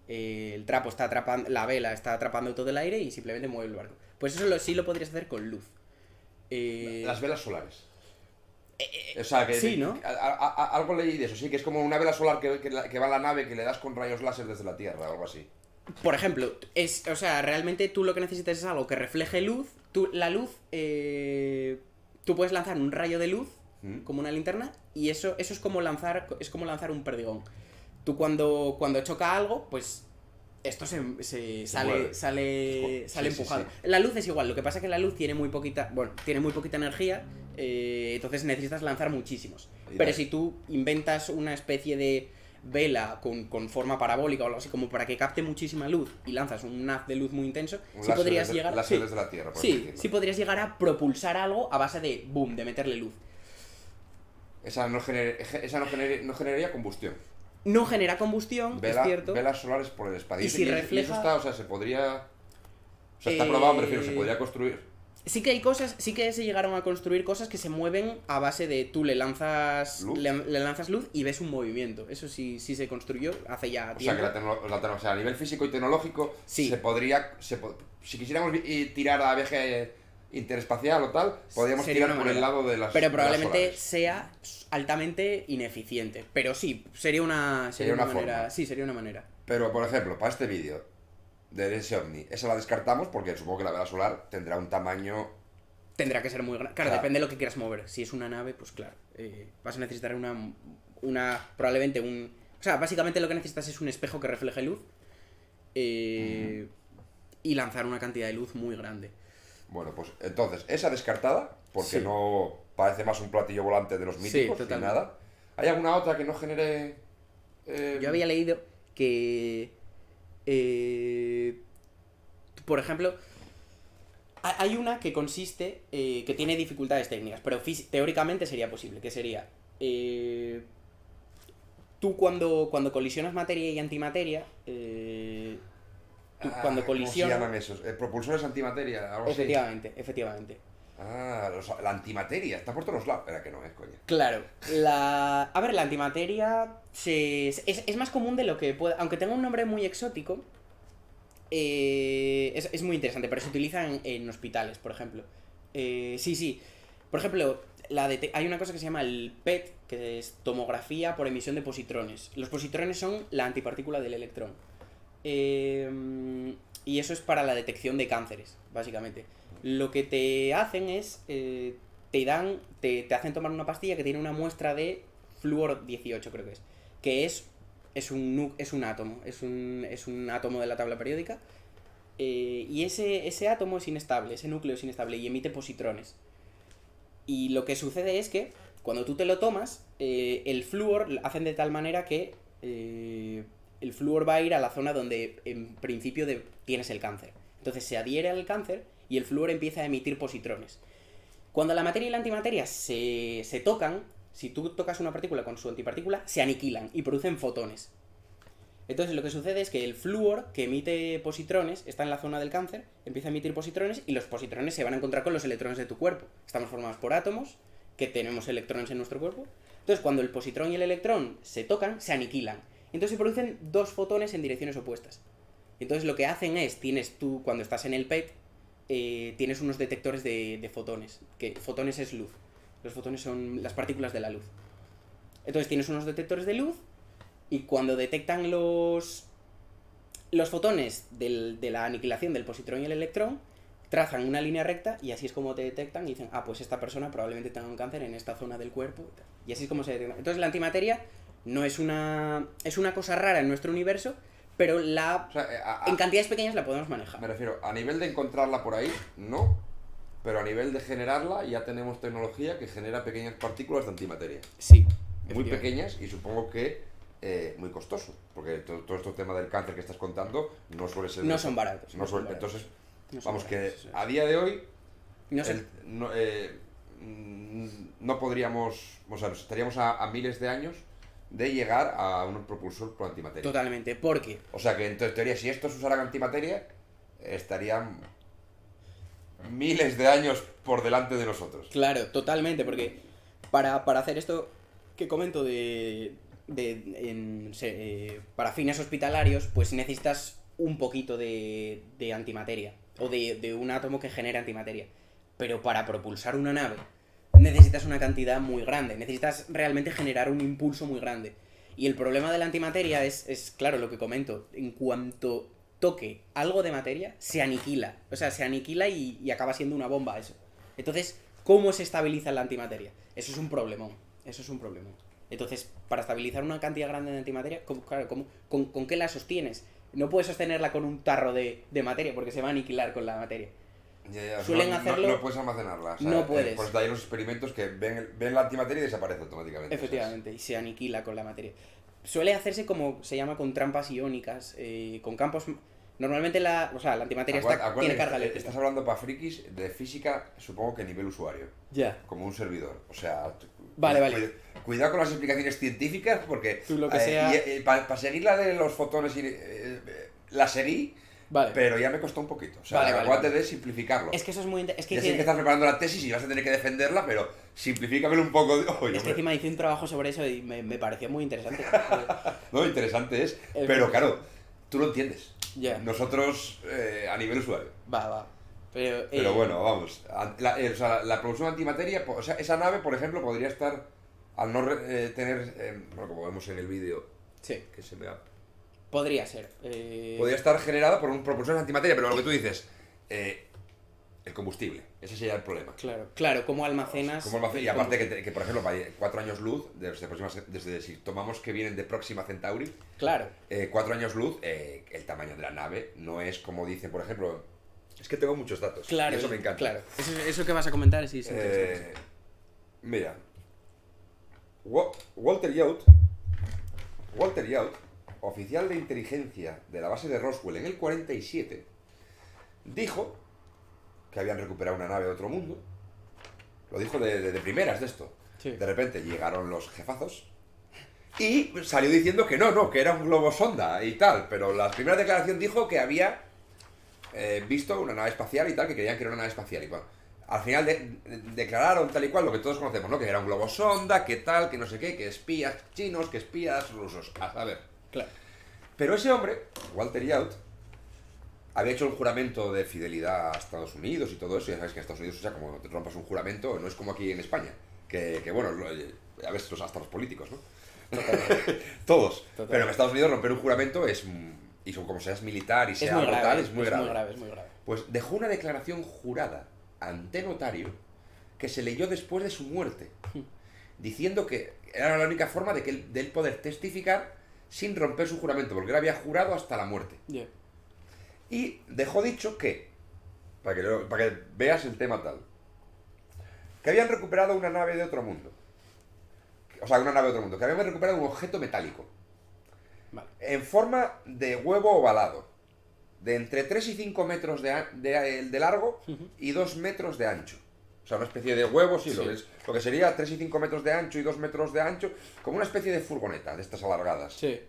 el trapo está atrapando, la vela está atrapando todo el aire y simplemente mueve el barco. Pues eso sí lo podrías hacer con luz. Las velas solares. O sea, que sí, ¿no? Algo leí de eso, sí, que es como una vela solar que va a la nave que le das con rayos láser desde la Tierra o algo así. Por ejemplo, o sea, realmente tú lo que necesitas es algo que refleje luz. La luz, tú puedes lanzar un rayo de luz como una linterna y eso es como lanzar un perdigón. Tú cuando choca algo, pues esto se sale empujado. Sí. La luz es igual, lo que pasa es que la luz tiene muy poquita energía, entonces necesitas lanzar muchísimos. Pero si tú inventas una especie de vela con forma parabólica o algo así, como para que capte muchísima luz y lanzas un haz de luz muy intenso, sí podrías llegar... Láser desde la Tierra, sí podrías llegar a propulsar algo a base de boom, de meterle luz. Esa no generaría combustión. No genera combustión, es cierto. Velas solares por el espacio. Y si refleja... eso está, o sea, se podría... O sea, está probado, me refiero, se podría construir. Sí que hay cosas, sí que se llegaron a construir cosas que se mueven a base de tú le lanzas luz, le lanzas luz y ves un movimiento. Eso sí se construyó hace ya tiempo. O sea, a nivel físico y tecnológico sí. se podría... si quisiéramos tirar a viaje interespacial o tal, podríamos tirar por el lado de las... Pero probablemente solares. sea altamente ineficiente. Pero sí, sería una manera. Forma. Sí, sería una manera. Pero, por ejemplo, para este vídeo de ese ovni, esa la descartamos porque supongo que la vela solar tendrá un tamaño... Tendrá que ser muy grande. Claro, depende de lo que quieras mover. Si es una nave, pues claro. Vas a necesitar probablemente un... O sea, básicamente lo que necesitas es un espejo que refleje luz. Y lanzar una cantidad de luz muy grande. Bueno, pues entonces, esa descartada, porque sí. no parece más un platillo volante de los míticos, sí, ni nada. ¿Hay alguna otra que no genere...? Yo había leído que... por ejemplo, hay una que consiste, que tiene dificultades técnicas, pero teóricamente sería posible, que sería... tú cuando colisionas materia y antimateria... cuando colisionas... ¿Cómo se llaman esos? ¿Propulsores antimateria? Algo efectivamente, así. efectivamente. La antimateria, está por todos lados. Era que no es, coña. Claro, a ver, la antimateria es más común de lo que puede... Aunque tenga un nombre muy exótico, es muy interesante, pero se utiliza en hospitales, por ejemplo. Sí. Por ejemplo, hay una cosa que se llama el PET, que es tomografía por emisión de positrones. Los positrones son la antipartícula del electrón. Y eso es para la detección de cánceres, básicamente. Lo que te hacen es, te hacen tomar una pastilla que tiene una muestra de flúor 18, creo que es un átomo, es un átomo de la tabla periódica, y ese átomo es inestable, ese núcleo es inestable y emite positrones. Y lo que sucede es que cuando tú te lo tomas, el flúor hacen de tal manera que el flúor va a ir a la zona donde en principio tienes el cáncer. Entonces se adhiere al cáncer y el flúor empieza a emitir positrones. Cuando la materia y la antimateria se tocan, si tú tocas una partícula con su antipartícula, se aniquilan y producen fotones. Entonces lo que sucede es que el flúor que emite positrones está en la zona del cáncer, empieza a emitir positrones y los positrones se van a encontrar con los electrones de tu cuerpo. Estamos formados por átomos que tenemos electrones en nuestro cuerpo. Entonces cuando el positrón y el electrón se tocan, se aniquilan. Entonces se producen dos fotones en direcciones opuestas. Entonces lo que hacen es, tienes tú, cuando estás en el PET, tienes unos detectores de fotones, que fotones es luz. Los fotones son las partículas de la luz. Entonces tienes unos detectores de luz y cuando detectan los fotones de la aniquilación del positrón y el electrón, trazan una línea recta y así es como te detectan y dicen, pues esta persona probablemente tenga un cáncer en esta zona del cuerpo. Y así es como se detecta. Entonces la antimateria no es una cosa rara en nuestro universo, pero en cantidades pequeñas la podemos manejar. Me refiero, a nivel de encontrarla por ahí, no, pero a nivel de generarla ya tenemos tecnología que genera pequeñas partículas de antimateria. Sí. Muy pequeñas y supongo que muy costoso, porque todo este tema del cáncer que estás contando no suele ser... No son baratos. Entonces, no vamos, baratos, que a día de hoy no, no podríamos, o sea, estaríamos a miles de años de llegar a un propulsor por antimateria. Totalmente, porque... O sea que en teoría, si estos usaran antimateria, estarían miles de años por delante de nosotros. Claro, totalmente, porque para hacer esto que comento para fines hospitalarios, pues necesitas un poquito de antimateria, o de un átomo que genere antimateria. Pero para propulsar una nave necesitas una cantidad muy grande, necesitas realmente generar un impulso muy grande. Y el problema de la antimateria es claro, lo que comento, en cuanto toque algo de materia, se aniquila. O sea, se aniquila y acaba siendo una bomba eso. Entonces, ¿cómo se estabiliza la antimateria? Eso es un problemón. Entonces, para estabilizar una cantidad grande de antimateria, ¿con qué la sostienes? No puedes sostenerla con un tarro de materia porque se va a aniquilar con la materia. Suelen hacerlo... No puedes almacenarla. O sea, no puedes. Pues de ahí los experimentos que ven la antimateria y desaparece automáticamente. Efectivamente, y se aniquila con la materia. Suele hacerse como se llama con trampas iónicas, con campos... Normalmente la antimateria tiene carga eléctrica. Estás hablando para frikis de física, supongo que a nivel usuario. Ya. Como un servidor. O sea... Vale. Cuidado con las explicaciones científicas porque... Tú lo que sea... Para seguir la de los fotones la seguí... Vale. Pero ya me costó un poquito. O sea, aguante de simplificarlo. Es que eso es muy interesante. Ya sé que estás preparando la tesis y vas a tener que defenderla, pero simplifícamelo un poco. Es que encima hice un trabajo sobre eso y me pareció muy interesante. No, interesante es. Pero claro, tú lo entiendes. Ya. Nosotros, a nivel usuario. Va. Pero bueno, vamos. La producción de antimateria, o sea, esa nave, por ejemplo, podría estar, al no tener, bueno, como vemos en el vídeo, sí, que se me ha... Podría ser. Podría estar generada por un propulsor de antimateria, pero lo que tú dices, el combustible, ese sería el problema. Claro, ¿cómo almacenas? Y aparte que, por ejemplo, para 4 años luz, desde si tomamos que vienen de Próxima Centauri, claro, 4 años luz, el tamaño de la nave no es como dicen, por ejemplo, es que tengo muchos datos, claro, y eso me encanta. Claro, eso que vas a comentar es interesante. Mira, Walter Youth, oficial de inteligencia de la base de Roswell en el 47, dijo que habían recuperado una nave de otro mundo. Lo dijo de primeras de esto. Sí. De repente llegaron los jefazos y salió diciendo que no, que era un globo sonda y tal, pero la primera declaración dijo que había visto una nave espacial y tal, que creían que era una nave espacial y bueno, al final declararon tal y cual lo que todos conocemos, ¿no? Que era un globo sonda, que tal, que no sé qué, que espías chinos, que espías rusos, a saber. Claro. Pero ese hombre, Walter Youth, había hecho un juramento de fidelidad a Estados Unidos y todo eso. Ya sabes que en Estados Unidos, o sea, como te rompas un juramento, no es como aquí en España. Que bueno, a veces hasta los políticos, ¿no? Todos. Totalmente. Pero en Estados Unidos romper un juramento es... Y como seas militar y sea algo tal, es muy grave. Es muy grave. Pues dejó una declaración jurada ante notario que se leyó después de su muerte, diciendo que era la única forma de él poder testificar sin romper su juramento, porque él había jurado hasta la muerte. Yeah. Y dejó dicho que, para que veas el tema tal, que habían recuperado una nave de otro mundo. O sea, una nave de otro mundo, que habían recuperado un objeto metálico. Vale. En forma de huevo ovalado, de entre 3 y 5 metros de largo y 2 metros de ancho. O sea, una especie de huevo, sí. Lo que sería 3 y 5 metros de ancho y 2 metros de ancho, como una especie de furgoneta de estas alargadas. Sí.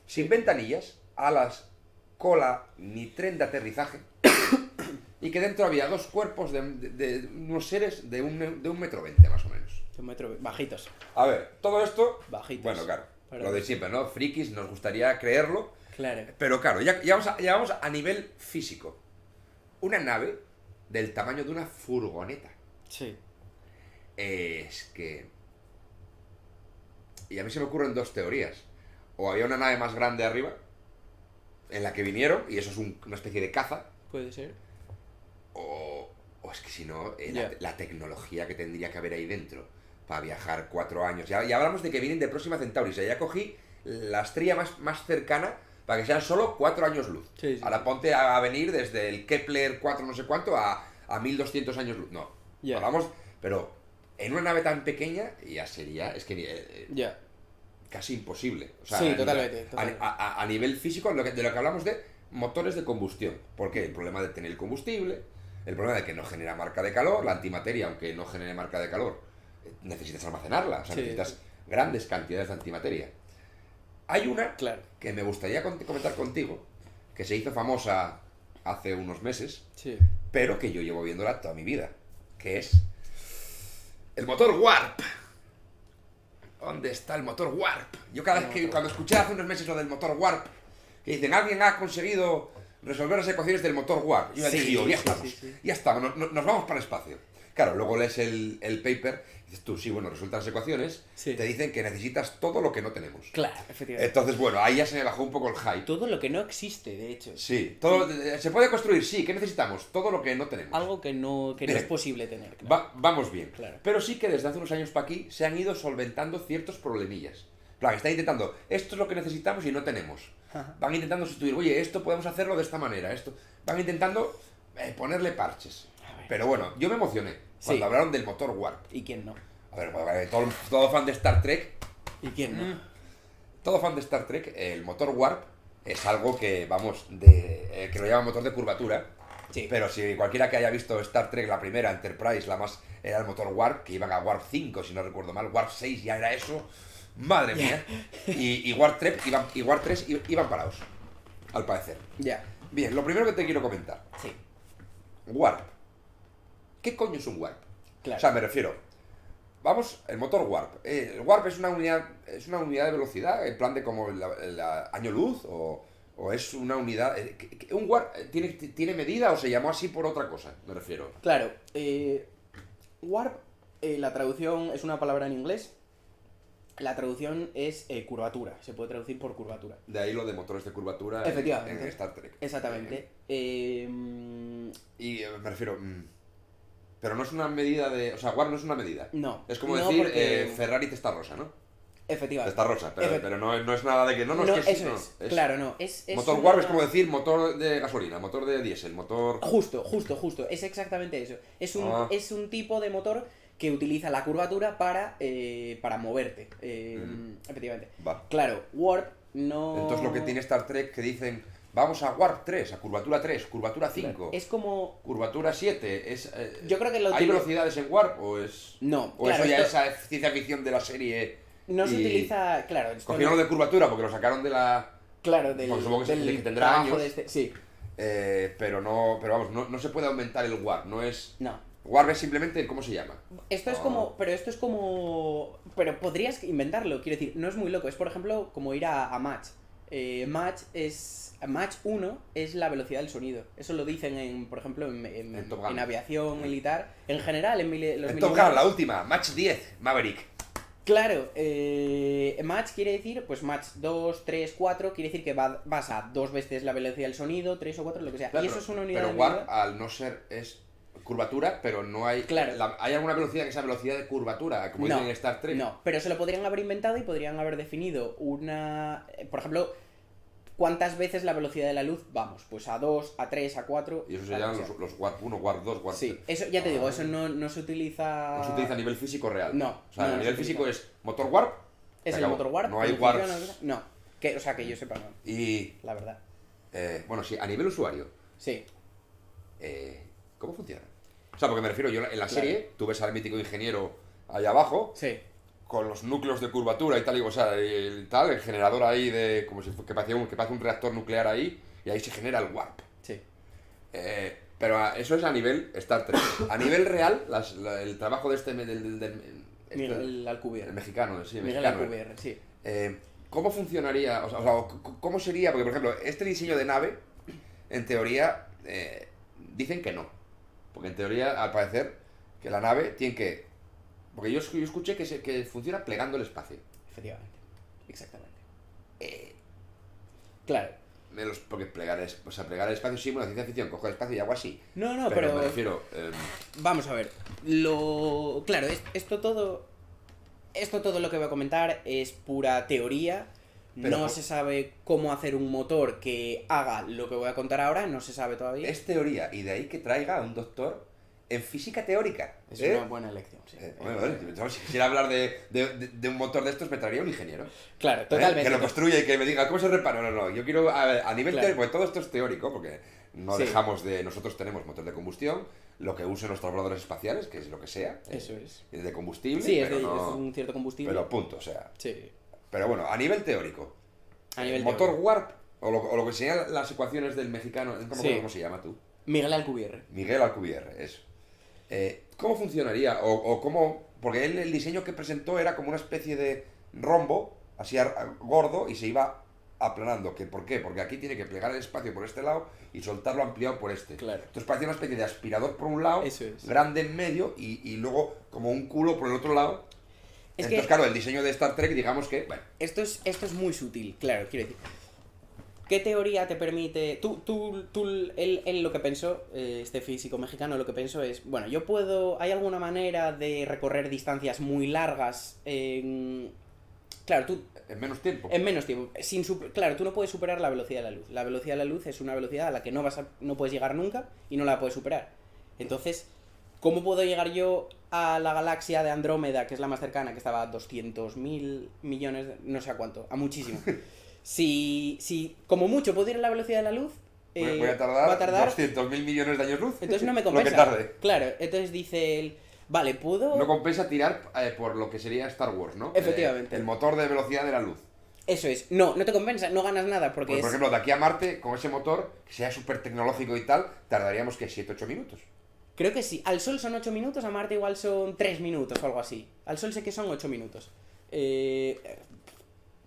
sin ventanillas, alas, cola ni tren de aterrizaje, y que dentro había dos cuerpos de unos seres de 1,20 m más o menos. Bajitos. A ver, todo esto... Bajitos. Bueno, claro, Perdón. lo de siempre, ¿no? Frikis, nos gustaría creerlo. Claro. Pero claro, ya vamos a nivel físico. Una nave del tamaño de una furgoneta. Sí. Es que... Y a mí se me ocurren dos teorías. O había una nave más grande arriba, en la que vinieron, y eso es una especie de caza. Puede ser. O es que si no, Ya. la tecnología que tendría que haber ahí dentro para viajar 4 años. Ya hablamos de que vienen de Próxima Centauri. O sea, ya cogí la estrella más cercana para que sean solo 4 años luz. Sí, sí, Ahora sí. ponte a venir desde el Kepler 4 no sé cuánto a 1200 años luz. No. Ya. Hablamos, pero en una nave tan pequeña ya sería, es que Ya. casi imposible. O sea, Sí, totalmente. A nivel físico, de lo que hablamos de motores de combustión. ¿Por qué? El problema de tener el combustible, el problema de que no genera marca de calor, la antimateria, aunque no genere marca de calor, necesitas almacenarla, o sea, Sí, necesitas sí. grandes cantidades de antimateria. Hay una Claro. que me gustaría comentar contigo, que se hizo famosa hace unos meses, Sí. pero que yo llevo viéndola toda mi vida, que es el motor Warp. ¿Dónde está el motor Warp? Yo cada vez que, cuando escuché hace unos meses lo del motor Warp, que dicen, alguien ha conseguido resolver las ecuaciones del motor Warp. Yo ya Sí, dije, ya sí, estamos, sí, sí. ya estamos, nos vamos para el espacio. Claro, luego lees el paper y dices tú, sí, bueno, resultan las ecuaciones, Sí. te dicen que necesitas todo lo que no tenemos. Claro, efectivamente. Entonces, bueno, ahí ya se me bajó un poco el hype. Todo lo que no existe, de hecho. Sí, todo, se puede construir, sí, ¿qué necesitamos? Todo lo que no tenemos. Algo que no es posible tener. Claro. Vamos bien. Claro. Pero sí que desde hace unos años para aquí se han ido solventando ciertos problemillas. Plan, están intentando, esto es lo que necesitamos y no tenemos. Ajá. Van intentando sustituir, oye, esto podemos hacerlo de esta manera, esto. Van intentando ponerle parches. A ver. Pero bueno, yo me emocioné cuando Sí. hablaron del motor Warp. ¿Y quién no? A ver, pues, todo fan de Star Trek, ¿Y quién no? todo fan de Star Trek, el motor Warp es algo que, vamos, que lo llaman motor de curvatura. Sí. Pero si cualquiera que haya visto Star Trek, la primera, Enterprise, la más, era el motor Warp, que iban a Warp 5, si no recuerdo mal, Warp 6 ya era eso. Madre mía. Y Warp 3 iban parados, al parecer. Ya. Bien, lo primero que te quiero comentar. Sí. Warp. ¿Qué coño es un Warp? Claro. O sea, me refiero. Vamos, el motor Warp. El Warp es una unidad de velocidad, en plan de como el año luz, o es una unidad. ¿Un Warp tiene medida o se llamó así por otra cosa? Me refiero. Claro. Warp, la traducción es una palabra en inglés. La traducción es curvatura. Se puede traducir por curvatura. De ahí lo de motores de curvatura Efectivamente. en Star Trek. Exactamente. Y me refiero. Pero no es una medida de. O sea, Warp no es una medida. No. Es como No, decir porque- Ferrari Testarossa, ¿no? Efectivamente. Testarossa, pero no es nada de que. No, No, es que eso es. Claro, no. Es motor una- Warp es como decir motor de gasolina, motor de diésel, motor. Justo. Es exactamente eso. Ah. Es un tipo de motor que utiliza la curvatura para moverte. Efectivamente. Va. Claro, Warp no... Entonces lo que tiene Star Trek que dicen. Vamos a Warp 3, a curvatura 3, curvatura 5, Claro, es como... curvatura 7. Yo creo que lo ¿Hay utiliza- velocidades en Warp o es.? No, ¿O claro, eso ya esto- es ciencia ficción de la serie? No se y utiliza... Claro, esto Cogieron no- lo de curvatura porque lo sacaron de la. Claro, del, Porque supongo que del que tendrá trabajo años. de este... Sí, Pero vamos, no se puede aumentar el Warp, no es. no. Warp es simplemente ¿cómo se llama? Esto es como... Pero esto es como... Pero podrías inventarlo, quiero decir, no es muy loco. Es, por ejemplo, como ir a Mach. Mach 1 es la velocidad del sonido. Eso lo dicen, por ejemplo, En Top Gun. en aviación militar. En general, los En Top Gun, la última, Match 10, Maverick. Claro, Mach quiere decir, pues Mach 2, 3, 4, quiere decir que vas a 2 veces la velocidad del sonido, 3 o 4, lo que sea. Claro, y eso es una unidad pero de Warp, medida. al no ser, es curvatura, pero no hay. Claro. ¿Hay alguna velocidad que sea velocidad de curvatura, como dicen en Star Trek? No, pero se lo podrían haber inventado y podrían haber definido una... Por ejemplo, ¿cuántas veces la velocidad de la luz vamos? Pues a 2, a 3, a 4... Y eso se llaman los Warp 1, Warp 2, Warp Sí, 3. eso ya te digo, eso no se utiliza... No se utiliza a nivel físico real. No, O sea, no, a no nivel se físico utiliza. es motor Warp. Es se el acabó. motor Warp. No hay pero Warp. funciona, no. O sea, que yo sepa, no. Y. La verdad. Bueno, sí, a nivel usuario. Sí. ¿Cómo funciona? O sea, porque me refiero, yo en la Claro. serie, tú ves al mítico ingeniero allá abajo, Sí. con los núcleos de curvatura y tal, o sea, el generador ahí de, como si que parece un reactor nuclear ahí, y ahí se genera el warp. Sí. Pero eso es a nivel Star Trek. A nivel real, el trabajo de Miguel Alcubierre. El mexicano, sí, Miguel Alcubierre, sí. ¿Cómo funcionaría? O sea, ¿cómo sería? Porque, por ejemplo, este diseño de nave, en teoría, dicen que no. Porque en teoría, al parecer, que la nave tiene que... Porque yo escuché que funciona plegando el espacio. Efectivamente. Exactamente. Claro. Porque plegar el espacio sí, bueno, ciencia ficción, cojo el espacio y hago así. No, pero me refiero... Vamos a ver. Claro, esto todo lo que voy a comentar es pura teoría. Pero no se sabe cómo hacer un motor que haga lo que voy a contar ahora, no se sabe todavía. Es teoría, y de ahí que traiga a un doctor en física teórica. Es una buena elección, sí. Bueno, si quisiera hablar de un motor de estos, me traería un ingeniero. Claro, totalmente. Que lo construya y que me diga cómo se repara. No, yo quiero a nivel teórico, porque todo esto es teórico, porque no dejamos de... Nosotros tenemos motor de combustión, lo que usen los trabajadores espaciales, que es lo que sea. Eso es. Es de combustible. Sí, es un cierto combustible. Pero punto, o sea. Sí. Pero bueno, a nivel teórico. El motor warp, o lo que serían las ecuaciones del mexicano, ¿cómo se llama tú? Miguel Alcubierre. Miguel Alcubierre, eso. ¿Cómo funcionaría? O cómo... Porque él, el diseño que presentó era como una especie de rombo, así gordo, y se iba aplanando. ¿Por qué? Porque aquí tiene que plegar el espacio por este lado y soltarlo ampliado por este. Claro. Entonces parecía una especie de aspirador por un lado, eso es. Grande en medio, y luego como un culo por el otro lado. Entonces, claro, el diseño de Star Trek, digamos que... Bueno. Esto es muy sutil, claro, quiero decir. ¿Qué teoría te permite...? Él lo que pensó, este físico mexicano, lo que pensó es... Bueno, yo puedo... ¿Hay alguna manera de recorrer distancias muy largas en... Claro, tú... En menos tiempo. En menos tiempo. Claro, tú no puedes superar la velocidad de la luz. La velocidad de la luz es una velocidad a la que no puedes llegar nunca y no la puedes superar. Entonces, ¿cómo puedo llegar yo a la galaxia de Andrómeda, que es la más cercana, que estaba a 200.000 millones, no sé a cuánto, a muchísimo? Si como mucho puedo ir a la velocidad de la luz, voy a tardar 200.000 millones de años luz. Entonces no me compensa. Lo que tarde. Claro, entonces dice él, vale, puedo... No compensa tirar por lo que sería Star Wars, ¿no? Efectivamente. El motor de velocidad de la luz. Eso es. No te compensa, no ganas nada porque pues, por ejemplo, de aquí a Marte, con ese motor, que sea súper tecnológico y tal, tardaríamos, ¿qué? 7-8 minutos. Creo que sí. Al Sol son 8 minutos, a Marte igual son 3 minutos o algo así. Al Sol sé que son 8 minutos.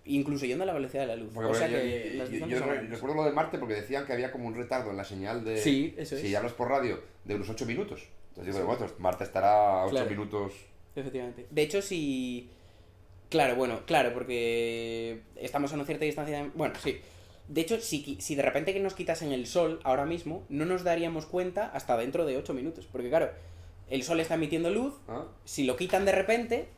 Incluso yendo a la velocidad de la luz. Porque, o sea yo recuerdo lo de Marte porque decían que había como un retardo en la señal de... Sí, eso es. Si hablas por radio, de unos 8 minutos. Entonces digo, bueno, Marte estará a 8 minutos... Efectivamente. De hecho, si... Claro, porque estamos a una cierta distancia... Bueno, sí. De hecho, si de repente que nos quitasen el Sol ahora mismo, no nos daríamos cuenta hasta dentro de 8 minutos. Porque claro, el Sol está emitiendo luz, si lo quitan de repente,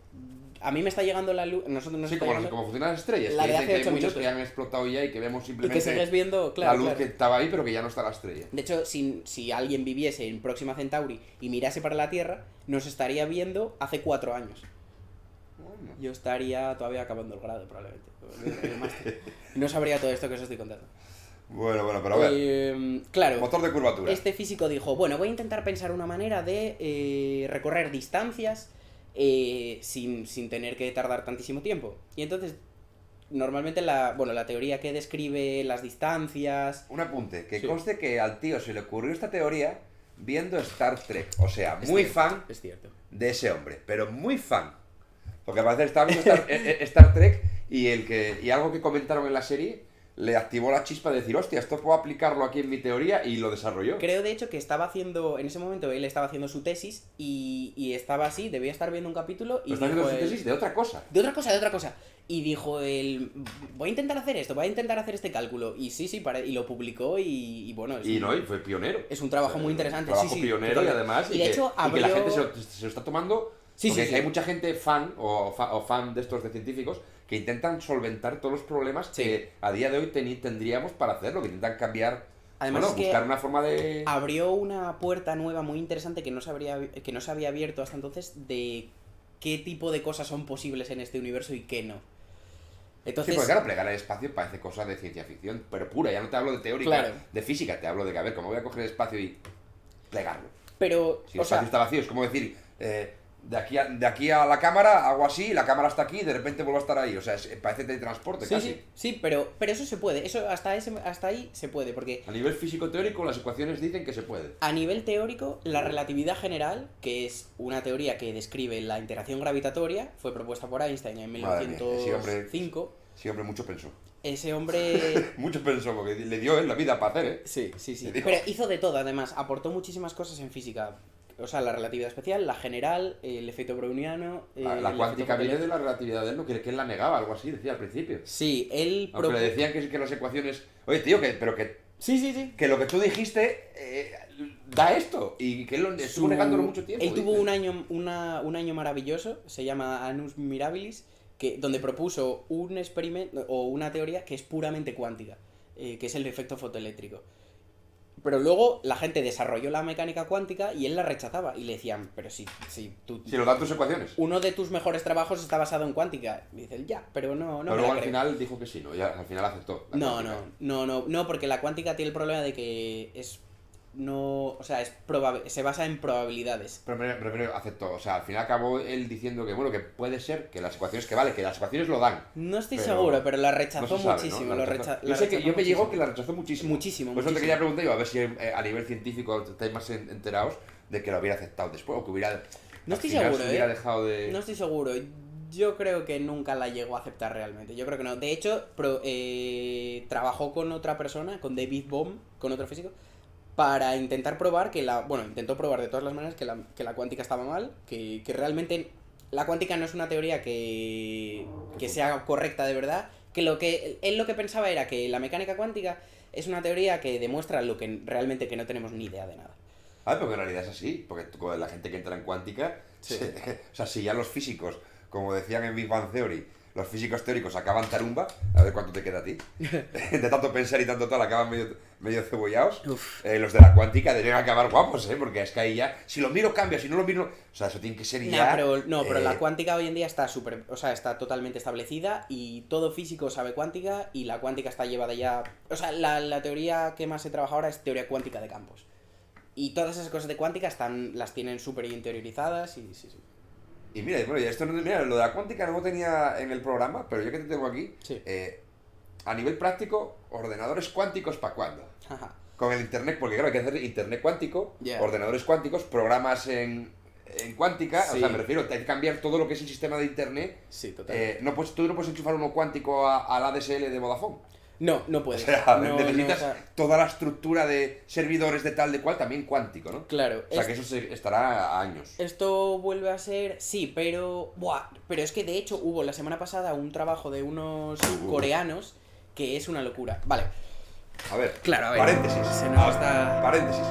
a mí me está llegando la luz... Nosotros nos está llegando... como funcionan las estrellas. La que de dicen hace que 8 hay muchos minutos. que ya han explotado ya y que vemos simplemente y que sigues viendo, la luz que estaba ahí, pero que ya no está la estrella. De hecho, si alguien viviese en Próxima Centauri y mirase para la Tierra, nos estaría viendo hace 4 años. Yo estaría todavía acabando el grado, probablemente. El máster. No sabría todo esto que os estoy contando. Bueno, pero a ver. Claro. Motor de curvatura. Este físico dijo, bueno, voy a intentar pensar una manera de recorrer distancias sin tener que tardar tantísimo tiempo. Y entonces, normalmente la teoría que describe las distancias... Un apunte, que conste que al tío se le ocurrió esta teoría viendo Star Trek. O sea, muy fan de ese hombre, pero muy fan. Porque al parecer estaba viendo Star Trek y algo que comentaron en la serie le activó la chispa de decir, hostia, esto puedo aplicarlo aquí en mi teoría, y lo desarrolló. Creo de hecho que estaba haciendo, en ese momento él estaba haciendo su tesis y estaba así, debía estar viendo un capítulo y estaba haciendo su tesis de otra cosa. De otra cosa. Y dijo él, voy a intentar hacer esto, voy a intentar hacer este cálculo. Y sí, y lo publicó y bueno... Y fue pionero. Es un trabajo muy interesante. Un trabajo pionero y además... Y de hecho y que la gente se lo está tomando... Porque hay mucha gente fan o fan de estos de científicos que intentan solventar todos los problemas que a día de hoy tendríamos para hacerlo, que intentan cambiar, además buscar una forma de... Abrió una puerta nueva muy interesante que no se había abierto hasta entonces de qué tipo de cosas son posibles en este universo y qué no. Entonces, sí, porque claro, plegar el espacio parece cosa de ciencia ficción, pero pura, ya no te hablo de teórica, de física, te hablo de que, a ver, ¿cómo voy a coger el espacio y plegarlo? Pero, si el espacio está vacío, es como decir... de aquí a la cámara, hago así, la cámara está aquí y de repente vuelvo a estar ahí. O sea, parece teletransporte casi. Sí, pero eso se puede. Eso hasta ahí se puede, porque... A nivel físico-teórico, las ecuaciones dicen que se puede. A nivel teórico, la relatividad general, que es una teoría que describe la interacción gravitatoria, fue propuesta por Einstein en 1905. Sí, hombre, mucho pensó. Ese hombre... mucho pensó, porque le dio la vida para hacer, ¿eh? Sí. Pero hizo de todo, además. Aportó muchísimas cosas en física. O sea, la relatividad especial, la general, el efecto browniano... la cuántica viene de la relatividad de él, ¿no? Que él la negaba, algo así, decía al principio. Sí, él... Aunque le decían que las ecuaciones... Oye, tío, pero que... Sí. Que lo que tú dijiste da esto. Y que él estuvo negándolo mucho tiempo. Él tuvo un año maravilloso, se llama Annus Mirabilis, donde propuso un experimento o una teoría que es puramente cuántica, que es el efecto fotoeléctrico. Pero luego la gente desarrolló la mecánica cuántica y él la rechazaba. Y le decían, pero si lo dan tus ecuaciones. Uno de tus mejores trabajos está basado en cuántica. Y dice, ya, pero no pero luego al final dijo que sí, ¿no? Ya, al final aceptó. No, porque la cuántica tiene el problema de que se basa en probabilidades. Pero aceptó, o sea, al final acabó él diciendo que, bueno, que puede ser que las ecuaciones, que las ecuaciones lo dan. No estoy seguro, pero la rechazó muchísimo. ¿no? Yo me llegó que la rechazó muchísimo. Muchísimo. Por eso te quería preguntar yo, a ver si a nivel científico estáis más enterados de que lo hubiera aceptado después, o que hubiera... No estoy seguro, dejado de... No estoy seguro. Yo creo que nunca la llegó a aceptar realmente. Yo creo que no. De hecho, trabajó con otra persona, con David Bohm, con otro físico, para intentar probar intentó probar de todas las maneras que la cuántica estaba mal, que realmente la cuántica no es una teoría que sea correcta de verdad, que él lo que pensaba era que la mecánica cuántica es una teoría que demuestra lo que realmente que no tenemos ni idea de nada. Pero en realidad es así, porque la gente que entra en cuántica, o sea, si ya los físicos, como decían en Big Bang Theory, los físicos teóricos acaban tarumba, a ver cuánto te queda a ti. De tanto pensar y tanto tal, acaban medio cebollados. Los de la cuántica deberían acabar guapos, porque es que ahí ya, si lo miro cambia, si no lo miro... O sea, eso tiene que ser ya... Pero la cuántica hoy en día está está totalmente establecida y todo físico sabe cuántica y la cuántica está llevada ya... O sea, la teoría que más se trabaja ahora es teoría cuántica de campos. Y todas esas cosas de cuántica las tienen súper interiorizadas y sí. Y mira, lo de la cuántica no lo tenía en el programa, pero yo que te tengo aquí, a nivel práctico, ordenadores cuánticos, ¿para cuándo? Con el internet, porque claro, hay que hacer internet cuántico, ordenadores cuánticos, programas en cuántica, o sea, me refiero, hay que cambiar todo lo que es el sistema de internet. Sí, total. Tú no puedes enchufar uno cuántico al ADSL de Vodafone. No puedes. O sea, necesitas toda la estructura de servidores de tal de cual, también cuántico, ¿no? Claro. O sea, que eso estará a años. Esto vuelve a ser... Sí, pero... Pero es que de hecho hubo la semana pasada un trabajo de unos coreanos que es una locura. Vale. A ver. Claro, a ver. Paréntesis. Se nos está... Paréntesis.